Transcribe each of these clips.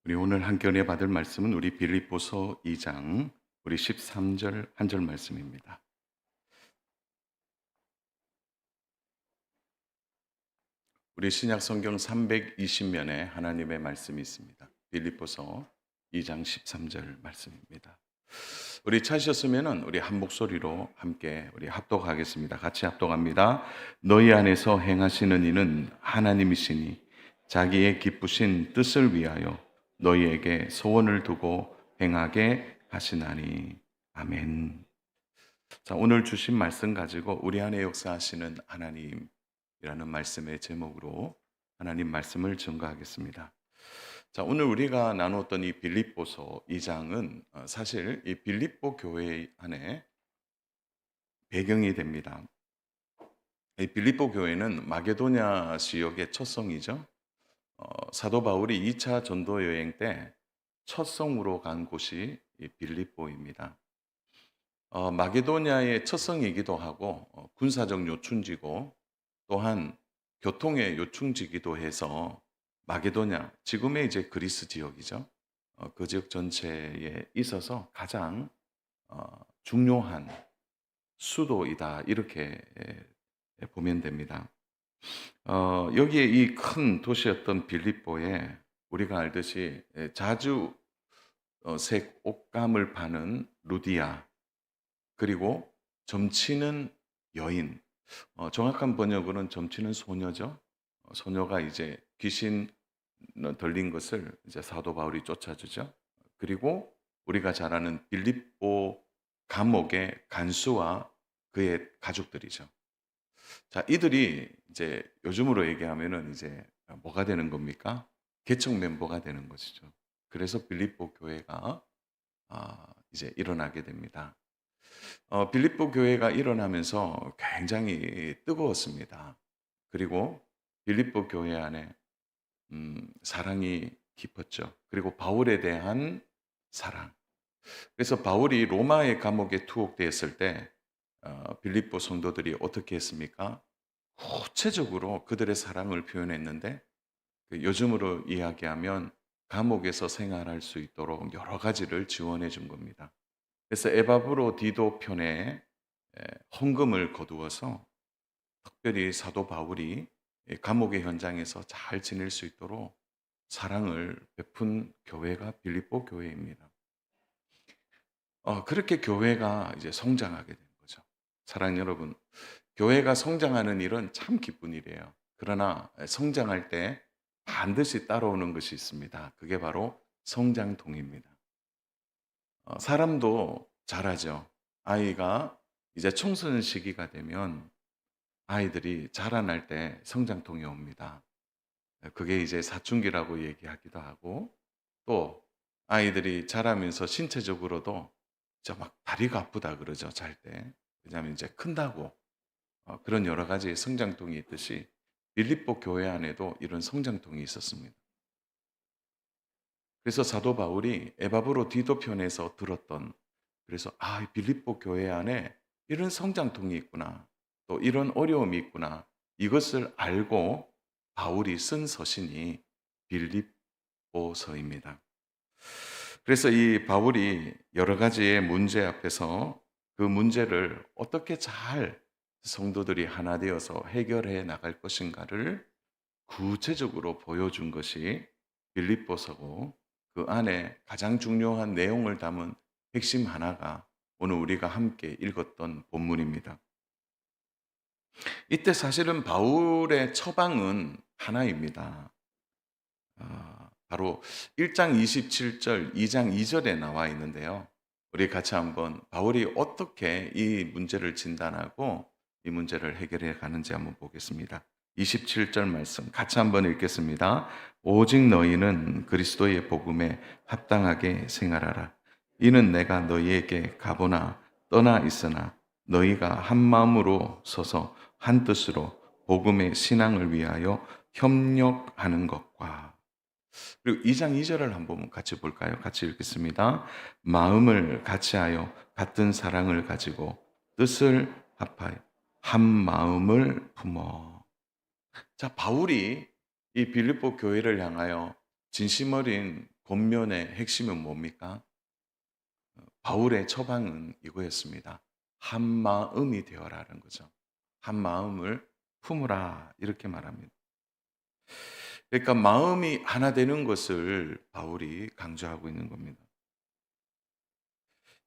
우리 오늘 함께 은혜 받을 말씀은 우리 빌립보서 2장 우리 13절 한 절 말씀입니다. 우리 신약 성경 320면에 하나님의 말씀이 있습니다. 빌립보서 2장 13절 말씀입니다. 우리 찾으셨으면은 우리 한 목소리로 함께 우리 합독하겠습니다. 같이 합독합니다. 너희 안에서 행하시는 이는 하나님이시니 자기의 기쁘신 뜻을 위하여 너희에게 소원을 두고 행하게 하시나니. 아멘. 자, 오늘 주신 말씀 가지고 우리 안에 역사하시는 하나님이라는 말씀의 제목으로 하나님 말씀을 증거하겠습니다. 자, 오늘 우리가 나눴던 이 빌립보서 2장은 사실 이 빌립보 교회 안에 배경이 됩니다. 이 빌립보 교회는 마게도냐 지역의 첫 성이죠. 사도 바울이 2차 전도 여행 때 첫 성으로 간 곳이 이 빌립보입니다. 마게도냐의 첫 성이기도 하고 군사적 요충지고 또한 교통의 요충지기도 해서 마게도냐, 지금의 이제 그리스 지역이죠. 그 지역 전체에 있어서 가장 중요한 수도이다 이렇게 보면 됩니다. 여기에 이 큰 도시였던 빌립보에 우리가 알듯이 자주 색 옷감을 파는 루디아 그리고 점치는 여인, 정확한 번역으로는 점치는 소녀죠. 소녀가 이제 귀신 들린 것을 이제 사도 바울이 쫓아주죠. 그리고 우리가 잘 아는 빌립보 감옥의 간수와 그의 가족들이죠. 자, 이들이 이제 요즘으로 얘기하면은 이제 뭐가 되는 겁니까? 개척 멤버가 되는 것이죠. 그래서 빌립보 교회가 이제 일어나게 됩니다. 빌립보 교회가 일어나면서 굉장히 뜨거웠습니다. 그리고 빌립보 교회 안에 사랑이 깊었죠. 그리고 바울에 대한 사랑. 그래서 바울이 로마의 감옥에 투옥되었을 때 빌립보 성도들이 어떻게 했습니까? 구체적으로 그들의 사랑을 표현했는데 요즘으로 이야기하면 감옥에서 생활할 수 있도록 여러 가지를 지원해 준 겁니다. 그래서 에바브로 디도 편에 헌금을 거두어서 특별히 사도 바울이 감옥의 현장에서 잘 지낼 수 있도록 사랑을 베푼 교회가 빌립보 교회입니다. 그렇게 교회가 이제 성장하게 된 거죠. 사랑하는 여러분, 교회가 성장하는 일은 참 기쁜 일이에요. 그러나 성장할 때 반드시 따라오는 것이 있습니다. 그게 바로 성장통입니다. 사람도 자라죠. 아이가 이제 청소년 시기가 되면 아이들이 자라날 때 성장통이 옵니다. 그게 이제 사춘기라고 얘기하기도 하고 또 아이들이 자라면서 신체적으로도 진짜 막 다리가 아프다 그러죠, 잘 때. 왜냐하면 이제 큰다고. 그런 여러 가지의 성장통이 있듯이 빌립보 교회 안에도 이런 성장통이 있었습니다. 그래서 사도 바울이 에바브로 디도 편에서 들었던 그래서 이 빌립보 교회 안에 이런 성장통이 있구나. 또 이런 어려움이 있구나. 이것을 알고 바울이 쓴 서신이 빌립보서입니다. 그래서 이 바울이 여러 가지의 문제 앞에서 그 문제를 어떻게 잘 성도들이 하나 되어서 해결해 나갈 것인가를 구체적으로 보여준 것이 빌립보서고 그 안에 가장 중요한 내용을 담은 핵심 하나가 오늘 우리가 함께 읽었던 본문입니다. 이때 사실은 바울의 처방은 하나입니다. 바로 1장 27절, 2장 2절에 나와 있는데요. 우리 같이 한번 바울이 어떻게 이 문제를 진단하고 이 문제를 해결해 가는지 한번 보겠습니다. 27절 말씀 같이 한번 읽겠습니다. 오직 너희는 그리스도의 복음에 합당하게 생활하라. 이는 내가 너희에게 가보나 떠나 있으나 너희가 한 마음으로 서서 한 뜻으로 복음의 신앙을 위하여 협력하는 것과 그리고 2장 2절을 한번 같이 볼까요? 같이 읽겠습니다. 마음을 같이하여 같은 사랑을 가지고 뜻을 합하여 한 마음을 품어. 자, 바울이 이 빌립보 교회를 향하여 진심 어린 권면의 핵심은 뭡니까? 바울의 처방은 이거였습니다. 한 마음이 되어라는 거죠. 한 마음을 품으라 이렇게 말합니다. 그러니까 마음이 하나 되는 것을 바울이 강조하고 있는 겁니다.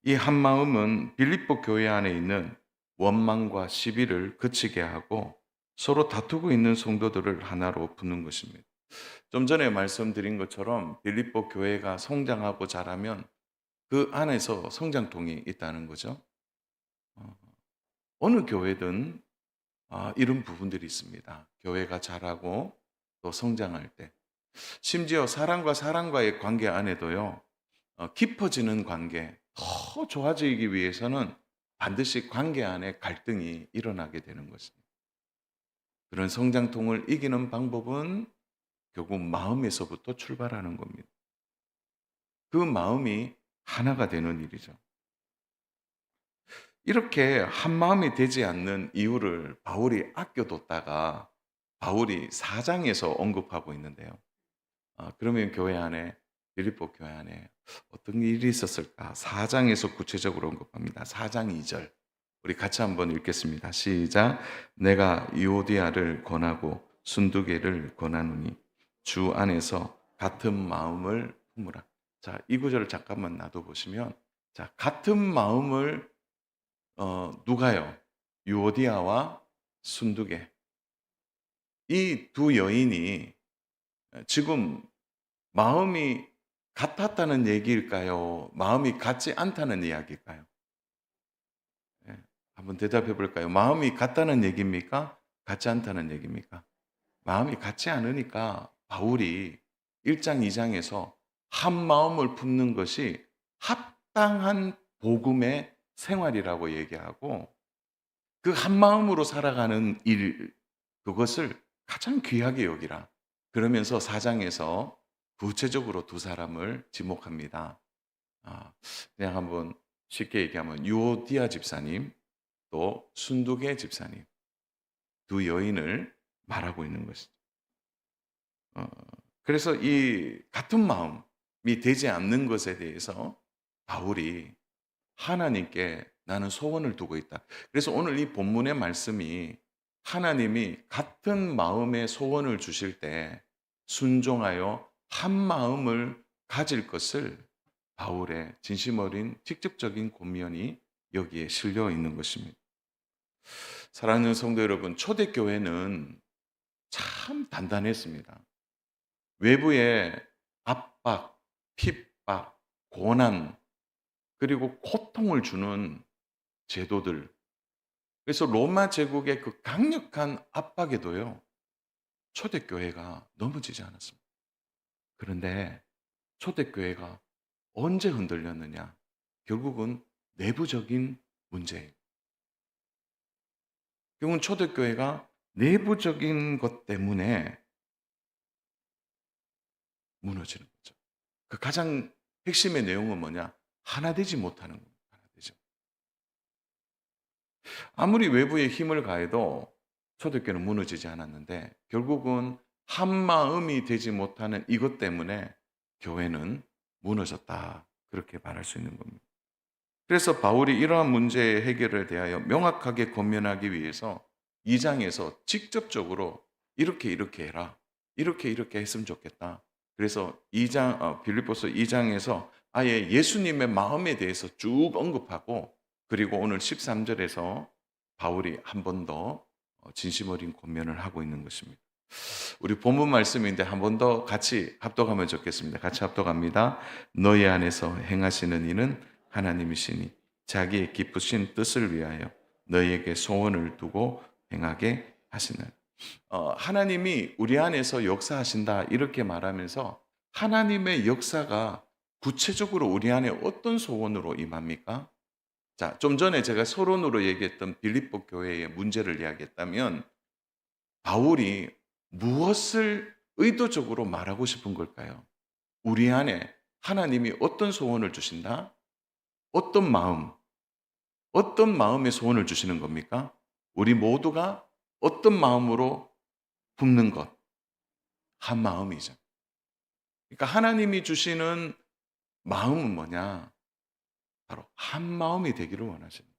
이 한 마음은 빌립보 교회 안에 있는 원망과 시비를 그치게 하고 서로 다투고 있는 성도들을 하나로 붙는 것입니다. 좀 전에 말씀드린 것처럼 빌립보 교회가 성장하고 자라면 그 안에서 성장통이 있다는 거죠. 어, 어느 교회든 이런 부분들이 있습니다. 교회가 자라고 또 성장할 때 심지어 사람과 사람과의 관계 안에도요. 깊어지는 관계, 더 좋아지기 위해서는 반드시 관계 안에 갈등이 일어나게 되는 것입니다. 그런 성장통을 이기는 방법은 결국 마음에서부터 출발하는 겁니다. 그 마음이 하나가 되는 일이죠. 이렇게 한 마음이 되지 않는 이유를 바울이 아껴뒀다가 바울이 4장에서 언급하고 있는데요. 그러면 교회 안에 빌립보 교회 안에 어떤 일이 있었을까? 4장에서 구체적으로 언급합니다. 4장 2절. 우리 같이 한번 읽겠습니다. 시작. 내가 유오디아를 권하고 순두개를 권하노니 주 안에서 같은 마음을 품으라. 자, 이 구절을 잠깐만 놔둬 보시면 자, 같은 마음을 누가요? 유오디아와 순두개. 이 두 여인이 지금 마음이 같았다는 얘기일까요? 마음이 같지 않다는 이야기일까요? 예, 한번 대답해 볼까요? 마음이 같다는 얘기입니까? 같지 않다는 얘기입니까? 마음이 같지 않으니까 바울이 1장, 2장에서 한 마음을 품는 것이 합당한 복음의 생활이라고 얘기하고 그 한 마음으로 살아가는 일, 그것을 가장 귀하게 여기라. 그러면서 4장에서 구체적으로 두 사람을 지목합니다. 아, 그냥 한번 쉽게 얘기하면 유오디아 집사님 또 순두개 집사님 두 여인을 말하고 있는 것이죠. 어, 그래서 이 같은 마음이 되지 않는 것에 대해서 바울이 하나님께 나는 소원을 두고 있다. 그래서 오늘 이 본문의 말씀이 하나님이 같은 마음의 소원을 주실 때 순종하여 한 마음을 가질 것을 바울의 진심 어린 직접적인 권면이 여기에 실려 있는 것입니다. 사랑하는 성도 여러분, 초대교회는 참 단단했습니다. 외부의 압박, 핍박, 고난, 그리고 고통을 주는 제도들. 그래서 로마 제국의 그 강력한 압박에도요, 초대교회가 넘어지지 않았습니다. 그런데 초대교회가 언제 흔들렸느냐? 결국은 내부적인 문제예요. 결국은 초대교회가 내부적인 것 때문에 무너지는 거죠. 그 가장 핵심의 내용은 뭐냐? 하나 되지 못하는 겁니다. 하나 되죠. 아무리 외부에 힘을 가해도 초대교회는 무너지지 않았는데 결국은 한 마음이 되지 못하는 이것 때문에 교회는 무너졌다. 그렇게 말할 수 있는 겁니다. 그래서 바울이 이러한 문제의 해결을 대하여 명확하게 권면하기 위해서 2장에서 직접적으로 이렇게 해라. 이렇게 했으면 좋겠다. 그래서 2장 빌립보서 2장에서 아예 예수님의 마음에 대해서 쭉 언급하고 그리고 오늘 13절에서 바울이 한 번 더 진심 어린 권면을 하고 있는 것입니다. 우리 본문 말씀인데 한 번 더 같이 합독하면 좋겠습니다. 같이 합독합니다. 너희 안에서 행하시는 이는 하나님이시니 자기의 기쁘신 뜻을 위하여 너희에게 소원을 두고 행하게 하시는 하나님이 우리 안에서 역사하신다 이렇게 말하면서 하나님의 역사가 구체적으로 우리 안에 어떤 소원으로 임합니까? 자, 좀 전에 제가 서론으로 얘기했던 빌립보 교회의 문제를 이야기했다면 바울이 무엇을 의도적으로 말하고 싶은 걸까요? 우리 안에 하나님이 어떤 소원을 주신다? 어떤 마음, 어떤 마음의 소원을 주시는 겁니까? 우리 모두가 어떤 마음으로 품는 것, 한 마음이죠. 그러니까 하나님이 주시는 마음은 뭐냐? 바로 한 마음이 되기를 원하십니다.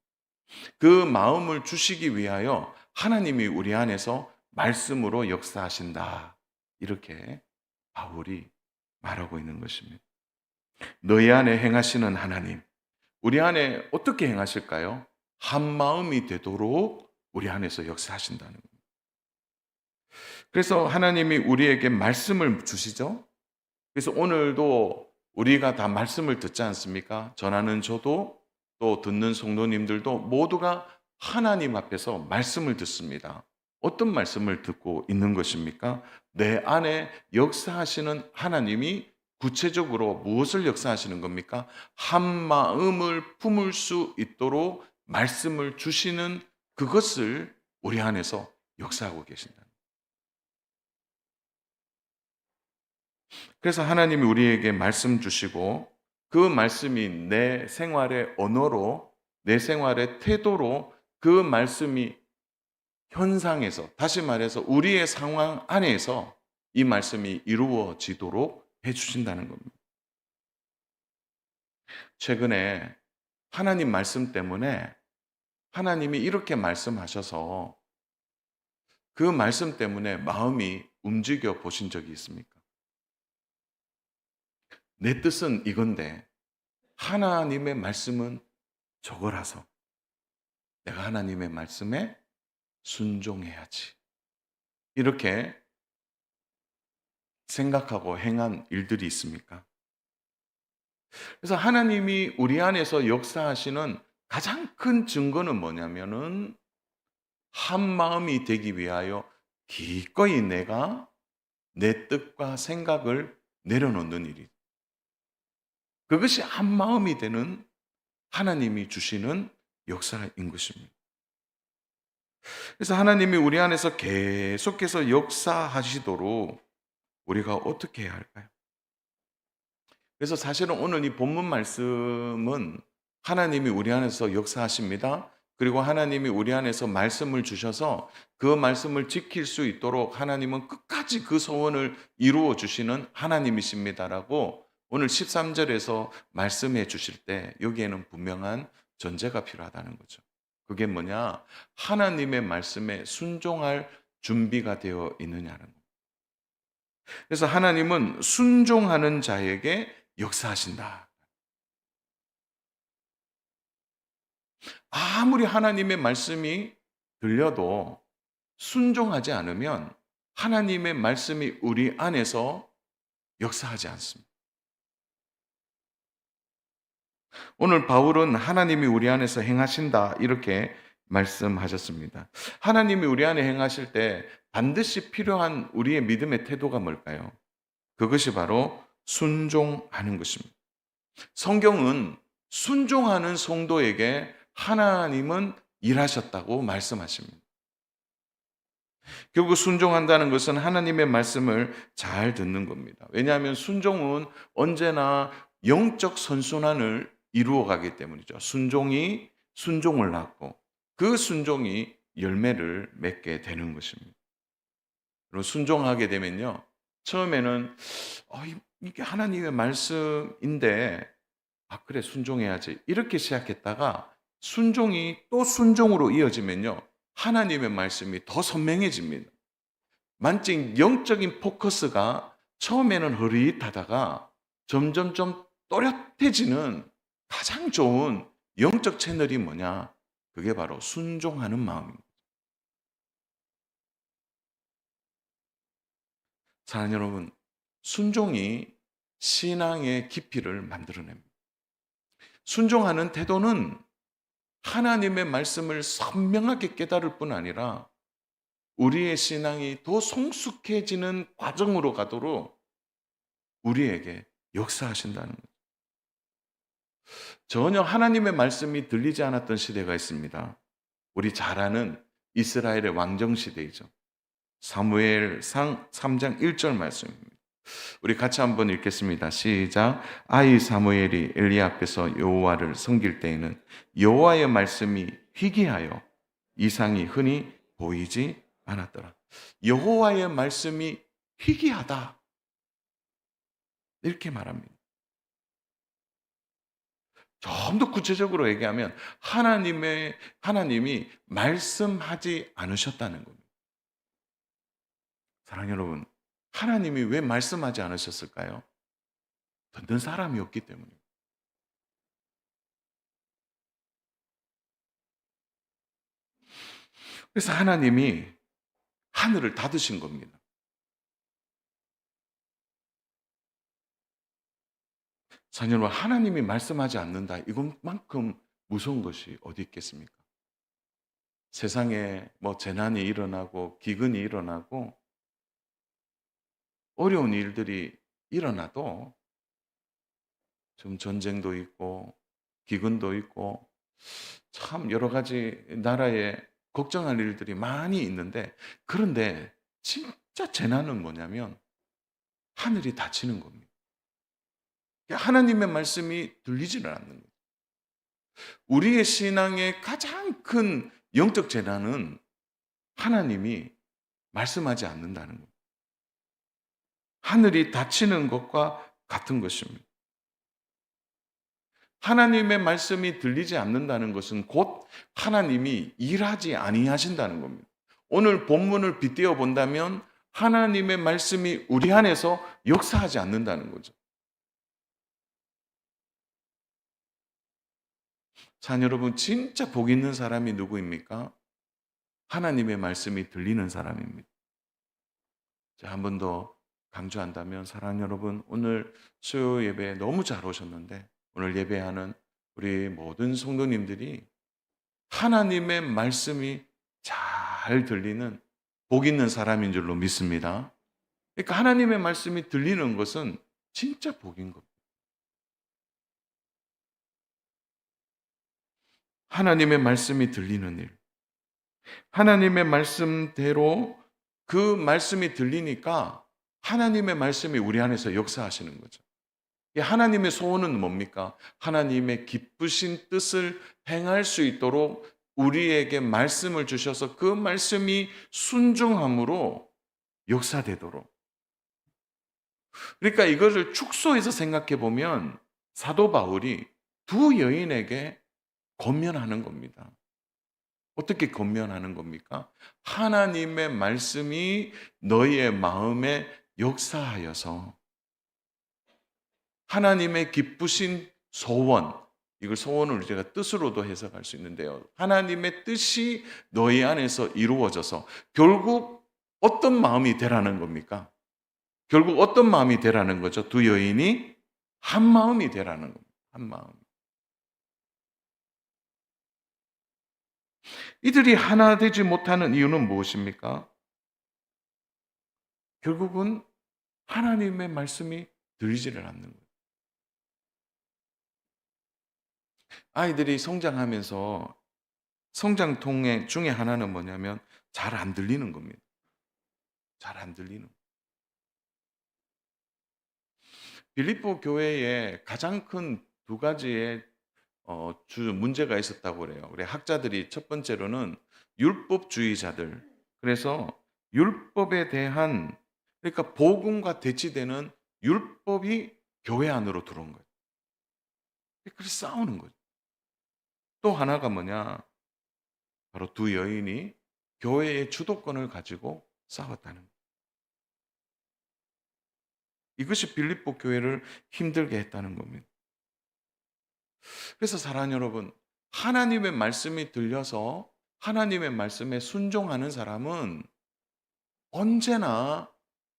그 마음을 주시기 위하여 하나님이 우리 안에서 말씀으로 역사하신다. 이렇게 바울이 말하고 있는 것입니다. 너희 안에 행하시는 하나님, 우리 안에 어떻게 행하실까요? 한 마음이 되도록 우리 안에서 역사하신다는 겁니다. 그래서 하나님이 우리에게 말씀을 주시죠. 그래서 오늘도 우리가 다 말씀을 듣지 않습니까? 전하는 저도 또 듣는 성도님들도 모두가 하나님 앞에서 말씀을 듣습니다. 어떤 말씀을 듣고 있는 것입니까? 내 안에 역사하시는 하나님이 구체적으로 무엇을 역사하시는 겁니까? 한 마음을 품을 수 있도록 말씀을 주시는 그것을 우리 안에서 역사하고 계신다. 그래서 하나님이 우리에게 말씀 주시고 그 말씀이 내 생활의 언어로, 내 생활의 태도로 그 말씀이 현상에서, 다시 말해서 우리의 상황 안에서 이 말씀이 이루어지도록 해주신다는 겁니다. 최근에 하나님 말씀 때문에 하나님이 이렇게 말씀하셔서 그 말씀 때문에 마음이 움직여 보신 적이 있습니까? 내 뜻은 이건데 하나님의 말씀은 저거라서 내가 하나님의 말씀에 순종해야지. 이렇게 생각하고 행한 일들이 있습니까? 그래서 하나님이 우리 안에서 역사하시는 가장 큰 증거는 뭐냐면은 한 마음이 되기 위하여 기꺼이 내가 내 뜻과 생각을 내려놓는 일이. 그것이 한 마음이 되는 하나님이 주시는 역사인 것입니다. 그래서 하나님이 우리 안에서 계속해서 역사하시도록 우리가 어떻게 해야 할까요? 그래서 사실은 오늘 이 본문 말씀은 하나님이 우리 안에서 역사하십니다. 그리고 하나님이 우리 안에서 말씀을 주셔서 그 말씀을 지킬 수 있도록 하나님은 끝까지 그 소원을 이루어 주시는 하나님이십니다라고 오늘 13절에서 말씀해 주실 때 여기에는 분명한 전제가 필요하다는 거죠. 그게 뭐냐? 하나님의 말씀에 순종할 준비가 되어 있느냐는 거예요. 그래서 하나님은 순종하는 자에게 역사하신다. 아무리 하나님의 말씀이 들려도 순종하지 않으면 하나님의 말씀이 우리 안에서 역사하지 않습니다. 오늘 바울은 하나님이 우리 안에서 행하신다 이렇게 말씀하셨습니다. 하나님이 우리 안에 행하실 때 반드시 필요한 우리의 믿음의 태도가 뭘까요? 그것이 바로 순종하는 것입니다. 성경은 순종하는 성도에게 하나님은 일하셨다고 말씀하십니다. 결국 순종한다는 것은 하나님의 말씀을 잘 듣는 겁니다. 왜냐하면 순종은 언제나 영적 선순환을 이루어가기 때문이죠. 순종이 순종을 낳고 그 순종이 열매를 맺게 되는 것입니다. 그리고 순종하게 되면요, 처음에는 이게 하나님의 말씀인데 그래 순종해야지 이렇게 시작했다가 순종이 또 순종으로 이어지면요, 하나님의 말씀이 더 선명해집니다. 만증 영적인 포커스가 처음에는 흐릿하다가 점점점 또렷해지는 가장 좋은 영적 채널이 뭐냐? 그게 바로 순종하는 마음입니다. 사랑하는 여러분, 순종이 신앙의 깊이를 만들어냅니다. 순종하는 태도는 하나님의 말씀을 선명하게 깨달을 뿐 아니라 우리의 신앙이 더 성숙해지는 과정으로 가도록 우리에게 역사하신다는 거죠. 전혀 하나님의 말씀이 들리지 않았던 시대가 있습니다. 우리 잘 아는 이스라엘의 왕정 시대이죠. 사무엘상 3장 1절 말씀입니다. 우리 같이 한번 읽겠습니다. 시작. 아이 사무엘이 엘리 앞에서 여호와를 섬길 때에는 여호와의 말씀이 희귀하여 이상이 흔히 보이지 않았더라. 여호와의 말씀이 희귀하다. 이렇게 말합니다. 좀 더 구체적으로 얘기하면 하나님이 말씀하지 않으셨다는 겁니다. 사랑하는 여러분, 하나님이 왜 말씀하지 않으셨을까요? 듣는 사람이 없기 때문입니다. 그래서 하나님이 하늘을 닫으신 겁니다. 사랑하는 여러분, 하나님이 말씀하지 않는다. 이것만큼 무서운 것이 어디 있겠습니까? 세상에 뭐 재난이 일어나고 기근이 일어나고 어려운 일들이 일어나도 지금 전쟁도 있고 기근도 있고 참 여러 가지 나라에 걱정할 일들이 많이 있는데, 그런데 진짜 재난은 뭐냐면 하늘이 닫히는 겁니다. 하나님의 말씀이 들리지를 않는 거예요. 우리의 신앙의 가장 큰 영적 재난은 하나님이 말씀하지 않는다는 겁니다. 하늘이 닫히는 것과 같은 것입니다. 하나님의 말씀이 들리지 않는다는 것은 곧 하나님이 일하지 아니하신다는 겁니다. 오늘 본문을 빗대어 본다면 하나님의 말씀이 우리 안에서 역사하지 않는다는 거죠. 자, 여러분, 진짜 복 있는 사람이 누구입니까? 하나님의 말씀이 들리는 사람입니다. 자, 한 번 더 강조한다면, 사랑하는 여러분, 오늘 수요 예배에 너무 잘 오셨는데 오늘 예배하는 우리 모든 성도님들이 하나님의 말씀이 잘 들리는 복 있는 사람인 줄로 믿습니다. 그러니까 하나님의 말씀이 들리는 것은 진짜 복인 겁니다. 하나님의 말씀이 들리는 일. 하나님의 말씀대로 그 말씀이 들리니까 하나님의 말씀이 우리 안에서 역사하시는 거죠. 하나님의 소원은 뭡니까? 하나님의 기쁘신 뜻을 행할 수 있도록 우리에게 말씀을 주셔서 그 말씀이 순종함으로 역사되도록. 그러니까 이것을 축소해서 생각해 보면 사도 바울이 두 여인에게 권면하는 겁니다. 어떻게 권면하는 겁니까? 하나님의 말씀이 너희의 마음에 역사하여서 하나님의 기쁘신 소원, 이걸 소원을 제가 뜻으로도 해석할 수 있는데요. 하나님의 뜻이 너희 안에서 이루어져서 결국 어떤 마음이 되라는 겁니까? 결국 어떤 마음이 되라는 거죠? 두 여인이 한 마음이 되라는 겁니다. 한 마음. 이들이 하나 되지 못하는 이유는 무엇입니까? 결국은 하나님의 말씀이 들리지를 않는 거예요. 아이들이 성장하면서 성장통의 중에 하나는 뭐냐면 잘 안 들리는 겁니다. 잘 안 들리는. 빌립보 교회에 가장 큰 두 가지의 주 문제가 있었다고 그래요. 우리 학자들이 첫 번째로는 율법주의자들. 그래서 율법에 대한, 그러니까 복음과 대치되는 율법이 교회 안으로 들어온 거예요. 그래서 싸우는 거죠. 또 하나가 뭐냐? 바로 두 여인이 교회의 주도권을 가지고 싸웠다는 거예요. 이것이 빌립보 교회를 힘들게 했다는 겁니다. 그래서 사랑하는 여러분, 하나님의 말씀이 들려서 하나님의 말씀에 순종하는 사람은 언제나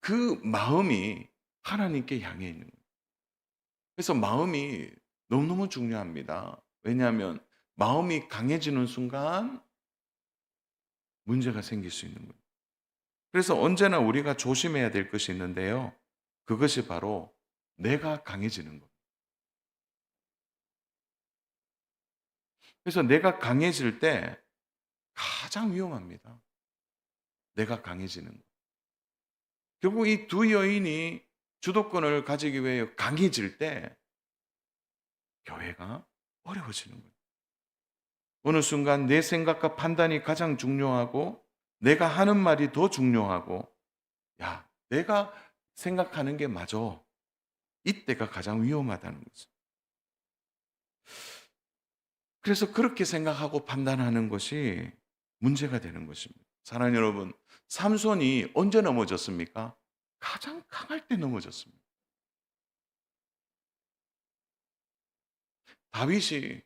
그 마음이 하나님께 향해 있는 거예요. 그래서 마음이 너무너무 중요합니다. 왜냐하면 마음이 강해지는 순간 문제가 생길 수 있는 거예요. 그래서 언제나 우리가 조심해야 될 것이 있는데요. 그것이 바로 내가 강해지는 겁니다. 그래서 내가 강해질 때 가장 위험합니다. 내가 강해지는 것. 결국 이 두 여인이 주도권을 가지기 위해 강해질 때 교회가 어려워지는 거예요. 어느 순간 내 생각과 판단이 가장 중요하고 내가 하는 말이 더 중요하고, 야, 내가 생각하는 게 맞아. 이때가 가장 위험하다는 거죠. 그래서 그렇게 생각하고 판단하는 것이 문제가 되는 것입니다. 사랑하는 여러분, 삼손이 언제 넘어졌습니까? 가장 강할 때 넘어졌습니다. 다윗이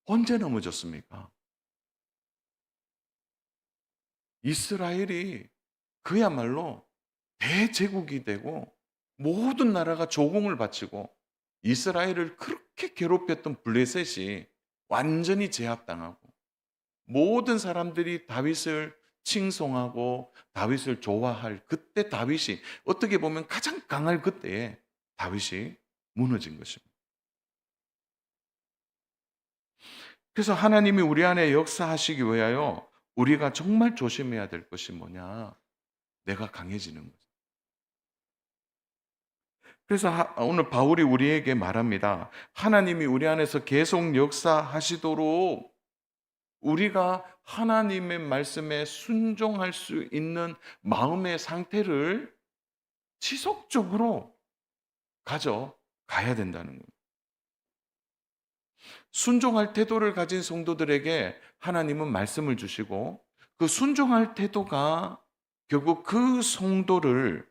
언제 넘어졌습니까? 이스라엘이 그야말로 대제국이 되고 모든 나라가 조공을 바치고 이스라엘을 그렇게 괴롭혔던 블레셋이 완전히 제압당하고 모든 사람들이 다윗을 칭송하고 다윗을 좋아할 그때 다윗이 어떻게 보면 가장 강할 그때에 다윗이 무너진 것입니다. 그래서 하나님이 우리 안에 역사하시기 위하여 우리가 정말 조심해야 될 것이 뭐냐? 내가 강해지는 거죠. 그래서 오늘 바울이 우리에게 말합니다. 하나님이 우리 안에서 계속 역사하시도록 우리가 하나님의 말씀에 순종할 수 있는 마음의 상태를 지속적으로 가져가야 된다는 거예요. 순종할 태도를 가진 성도들에게 하나님은 말씀을 주시고 그 순종할 태도가 결국 그 성도를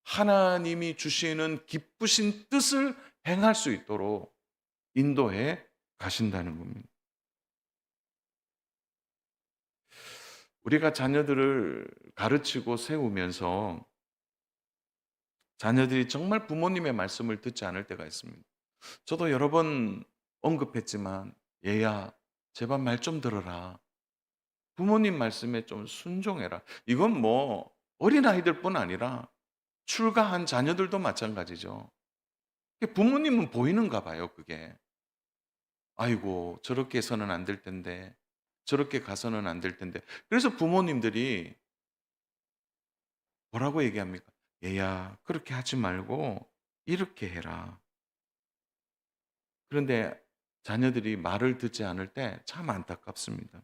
하나님이 주시는 기쁘신 뜻을 행할 수 있도록 인도해 가신다는 겁니다. 우리가 자녀들을 가르치고 세우면서 자녀들이 정말 부모님의 말씀을 듣지 않을 때가 있습니다. 저도 여러 번 언급했지만, 얘야, 제발 말 좀 들어라. 부모님 말씀에 좀 순종해라. 이건 뭐 어린아이들 뿐 아니라 출가한 자녀들도 마찬가지죠. 부모님은 보이는가 봐요, 그게. 아이고, 저렇게 해서는 안 될 텐데, 저렇게 가서는 안 될 텐데. 그래서 부모님들이 뭐라고 얘기합니까? 얘야, 그렇게 하지 말고 이렇게 해라. 그런데 자녀들이 말을 듣지 않을 때 참 안타깝습니다.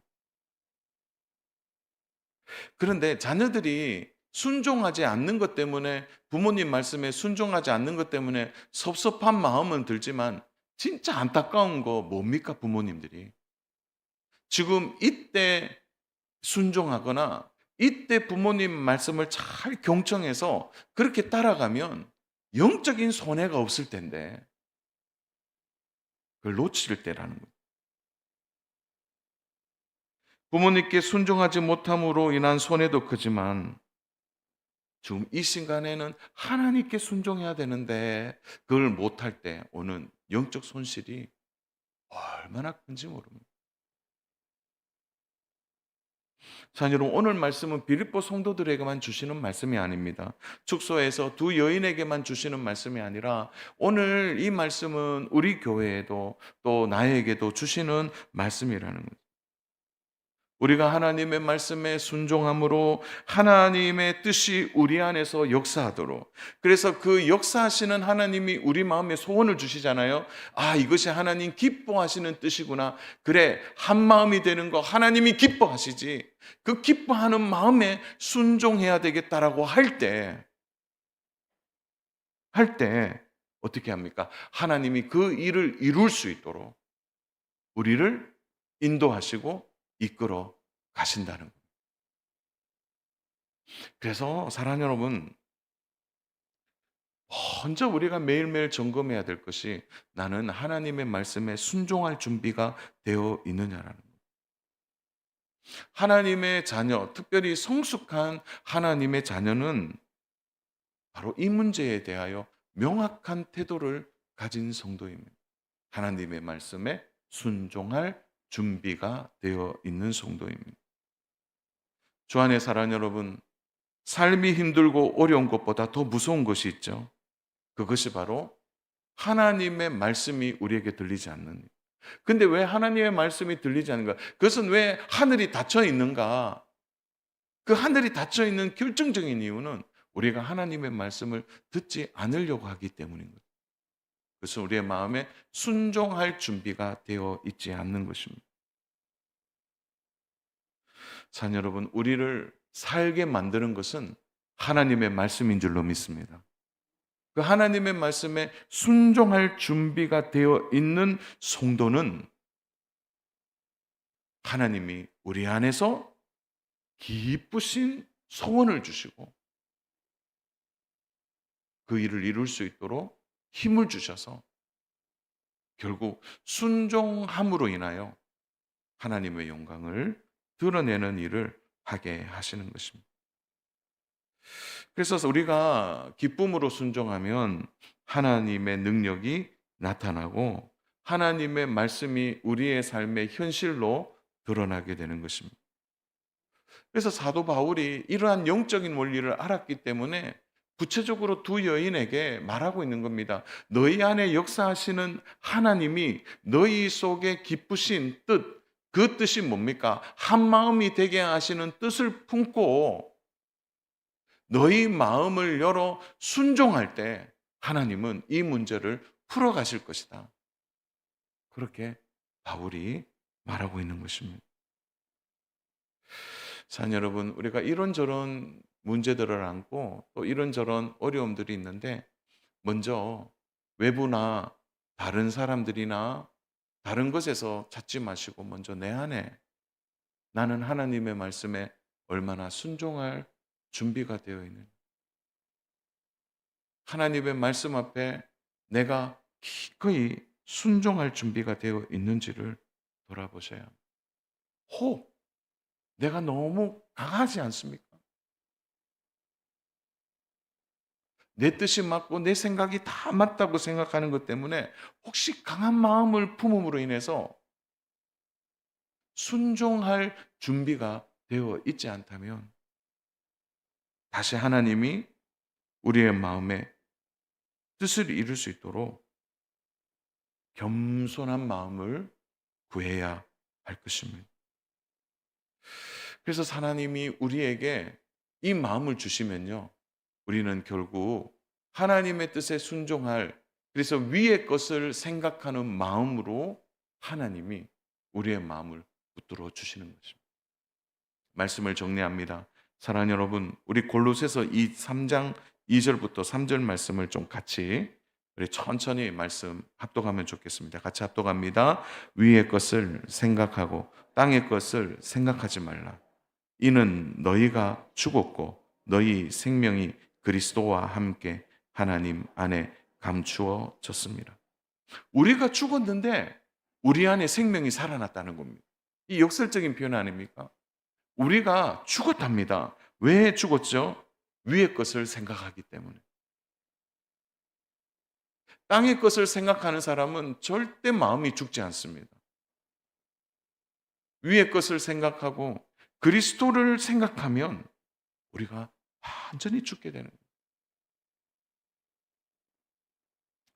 그런데 자녀들이 순종하지 않는 것 때문에 부모님 말씀에 순종하지 않는 것 때문에 섭섭한 마음은 들지만 진짜 안타까운 거 뭡니까 부모님들이? 지금 이때 순종하거나 이때 부모님 말씀을 잘 경청해서 그렇게 따라가면 영적인 손해가 없을 텐데 그걸 놓칠 때라는 거예요. 부모님께 순종하지 못함으로 인한 손해도 크지만 지금 이 순간에는 하나님께 순종해야 되는데 그걸 못할 때 오는 영적 손실이 얼마나 큰지 모릅니다. 자, 여러분, 오늘 말씀은 빌립보 성도들에게만 주시는 말씀이 아닙니다. 축소해서 두 여인에게만 주시는 말씀이 아니라 오늘 이 말씀은 우리 교회에도 또 나에게도 주시는 말씀이라는 거죠. 우리가 하나님의 말씀에 순종함으로 하나님의 뜻이 우리 안에서 역사하도록, 그래서 그 역사하시는 하나님이 우리 마음에 소원을 주시잖아요. 아, 이것이 하나님 기뻐하시는 뜻이구나. 그래, 한 마음이 되는 거 하나님이 기뻐하시지. 그 기뻐하는 마음에 순종해야 되겠다라고 할 때 어떻게 합니까? 하나님이 그 일을 이룰 수 있도록 우리를 인도하시고 이끌어 가신다는 거예요. 그래서 사랑하는 여러분, 먼저 우리가 매일매일 점검해야 될 것이 나는 하나님의 말씀에 순종할 준비가 되어 있느냐라는 거예요. 하나님의 자녀, 특별히 성숙한 하나님의 자녀는 바로 이 문제에 대하여 명확한 태도를 가진 성도입니다. 하나님의 말씀에 순종할 준비가 되어 있는 성도입니다. 주 안에 사랑하는 여러분, 삶이 힘들고 어려운 것보다 더 무서운 것이 있죠. 그것이 바로 하나님의 말씀이 우리에게 들리지 않는 일. 근데 왜 하나님의 말씀이 들리지 않는가? 그것은 왜 하늘이 닫혀 있는가? 그 하늘이 닫혀 있는 결정적인 이유는 우리가 하나님의 말씀을 듣지 않으려고 하기 때문인 거예요. 그것은 우리의 마음에 순종할 준비가 되어 있지 않는 것입니다. 자, 여러분, 우리를 살게 만드는 것은 하나님의 말씀인 줄로 믿습니다. 그 하나님의 말씀에 순종할 준비가 되어 있는 성도는 하나님이 우리 안에서 기쁘신 소원을 주시고 그 일을 이룰 수 있도록 힘을 주셔서 결국 순종함으로 인하여 하나님의 영광을 드러내는 일을 하게 하시는 것입니다. 그래서 우리가 기쁨으로 순종하면 하나님의 능력이 나타나고 하나님의 말씀이 우리의 삶의 현실로 드러나게 되는 것입니다. 그래서 사도 바울이 이러한 영적인 원리를 알았기 때문에 구체적으로 두 여인에게 말하고 있는 겁니다. 너희 안에 역사하시는 하나님이 너희 속에 기쁘신 뜻, 그 뜻이 뭡니까? 한 마음이 되게 하시는 뜻을 품고 너희 마음을 열어 순종할 때 하나님은 이 문제를 풀어가실 것이다. 그렇게 바울이 말하고 있는 것입니다. 사랑 여러분, 우리가 이런저런 문제들을 안고 또 이런저런 어려움들이 있는데 먼저 외부나 다른 사람들이나 다른 것에서 찾지 마시고 먼저 내 안에 나는 하나님의 말씀에 얼마나 순종할 준비가 되어 있는 하나님의 말씀 앞에 내가 기꺼이 순종할 준비가 되어 있는지를 돌아보셔야 합니다. 혹 내가 너무 강하지 않습니까? 내 뜻이 맞고 내 생각이 다 맞다고 생각하는 것 때문에 혹시 강한 마음을 품음으로 인해서 순종할 준비가 되어 있지 않다면 다시 하나님이 우리의 마음에 뜻을 이룰 수 있도록 겸손한 마음을 구해야 할 것입니다. 그래서 하나님이 우리에게 이 마음을 주시면요. 우리는 결국 하나님의 뜻에 순종할 그래서 위의 것을 생각하는 마음으로 하나님이 우리의 마음을 붙들어 주시는 것입니다. 말씀을 정리합니다. 사랑하는 여러분, 우리 골로새서 3장 2절부터 3절 말씀을 좀 같이 우리 천천히 말씀 합독하면 좋겠습니다. 같이 합독합니다. 위의 것을 생각하고 땅의 것을 생각하지 말라. 이는 너희가 죽었고 너희 생명이 그리스도와 함께 하나님 안에 감추어졌습니다. 우리가 죽었는데 우리 안에 생명이 살아났다는 겁니다. 이 역설적인 표현 아닙니까? 우리가 죽었답니다. 왜 죽었죠? 위의 것을 생각하기 때문에. 땅의 것을 생각하는 사람은 절대 마음이 죽지 않습니다. 위의 것을 생각하고 그리스도를 생각하면 우리가 완전히 죽게 되는 거예요.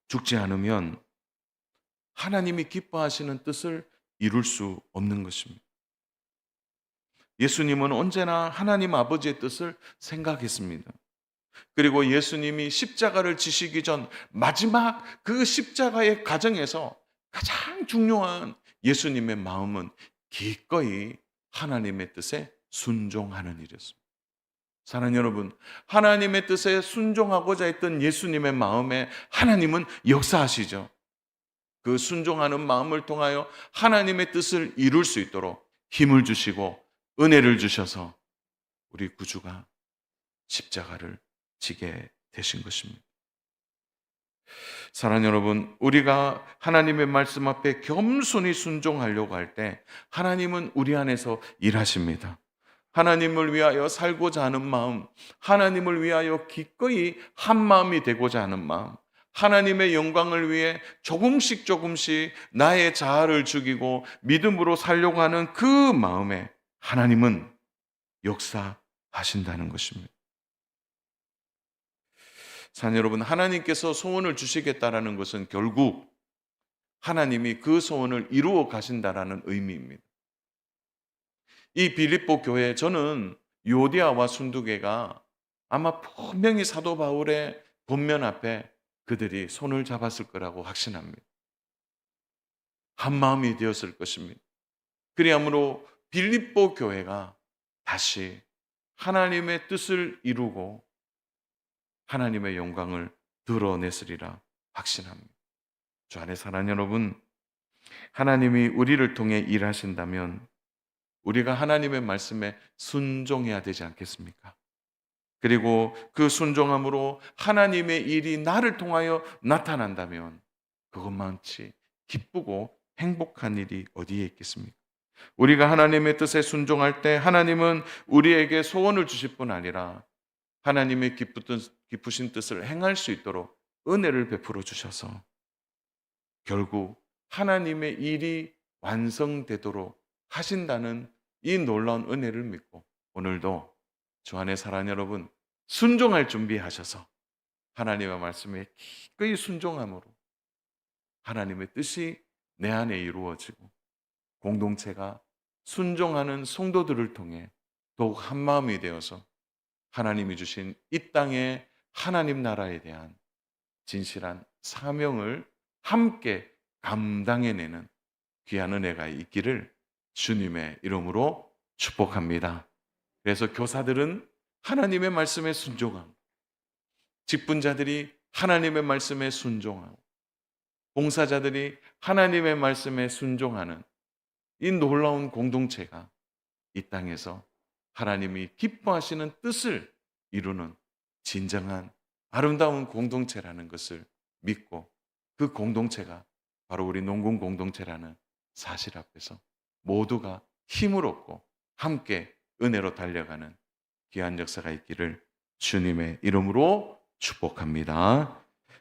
죽지 않으면 하나님이 기뻐하시는 뜻을 이룰 수 없는 것입니다. 예수님은 언제나 하나님 아버지의 뜻을 생각했습니다. 그리고 예수님이 십자가를 지시기 전 마지막 그 십자가의 과정에서 가장 중요한 예수님의 마음은 기꺼이 하나님의 뜻에 순종하는 일이었습니다. 사랑하는 여러분, 하나님의 뜻에 순종하고자 했던 예수님의 마음에 하나님은 역사하시죠. 그 순종하는 마음을 통하여 하나님의 뜻을 이룰 수 있도록 힘을 주시고 은혜를 주셔서 우리 구주가 십자가를 지게 되신 것입니다. 사랑하는 여러분, 우리가 하나님의 말씀 앞에 겸손히 순종하려고 할 때 하나님은 우리 안에서 일하십니다. 하나님을 위하여 살고자 하는 마음, 하나님을 위하여 기꺼이 한 마음이 되고자 하는 마음, 하나님의 영광을 위해 조금씩 나의 자아를 죽이고 믿음으로 살려고 하는 그 마음에 하나님은 역사하신다는 것입니다. 사랑하는 여러분, 하나님께서 소원을 주시겠다라는 것은 결국 하나님이 그 소원을 이루어 가신다라는 의미입니다. 이 빌립보 교회, 저는 요디아와 순두개가 아마 분명히 사도 바울의 권면 앞에 그들이 손을 잡았을 거라고 확신합니다. 한 마음이 되었을 것입니다. 그리하므로 빌립보 교회가 다시 하나님의 뜻을 이루고 하나님의 영광을 드러냈으리라 확신합니다. 주 안에 사랑하는 여러분, 하나님이 우리를 통해 일하신다면 우리가 하나님의 말씀에 순종해야 되지 않겠습니까? 그리고 그 순종함으로 하나님의 일이 나를 통하여 나타난다면 그것만치 기쁘고 행복한 일이 어디에 있겠습니까? 우리가 하나님의 뜻에 순종할 때 하나님은 우리에게 소원을 주실 뿐 아니라 하나님의 기쁘신 뜻을 행할 수 있도록 은혜를 베풀어 주셔서 결국 하나님의 일이 완성되도록 하신다는 이 놀라운 은혜를 믿고 오늘도 주 안에 사랑하는 여러분, 순종할 준비하셔서 하나님의 말씀에 기꺼이 순종함으로 하나님의 뜻이 내 안에 이루어지고 공동체가 순종하는 성도들을 통해 더욱 한마음이 되어서 하나님이 주신 이 땅의 하나님 나라에 대한 진실한 사명을 함께 감당해내는 귀한 은혜가 있기를 주님의 이름으로 축복합니다. 그래서 교사들은 하나님의 말씀에 순종하고, 직분자들이 하나님의 말씀에 순종하고, 봉사자들이 하나님의 말씀에 순종하는 이 놀라운 공동체가 이 땅에서 하나님이 기뻐하시는 뜻을 이루는 진정한 아름다운 공동체라는 것을 믿고, 그 공동체가 바로 우리 농군 공동체라는 사실 앞에서 모두가 힘을 얻고 함께 은혜로 달려가는 귀한 역사가 있기를 주님의 이름으로 축복합니다.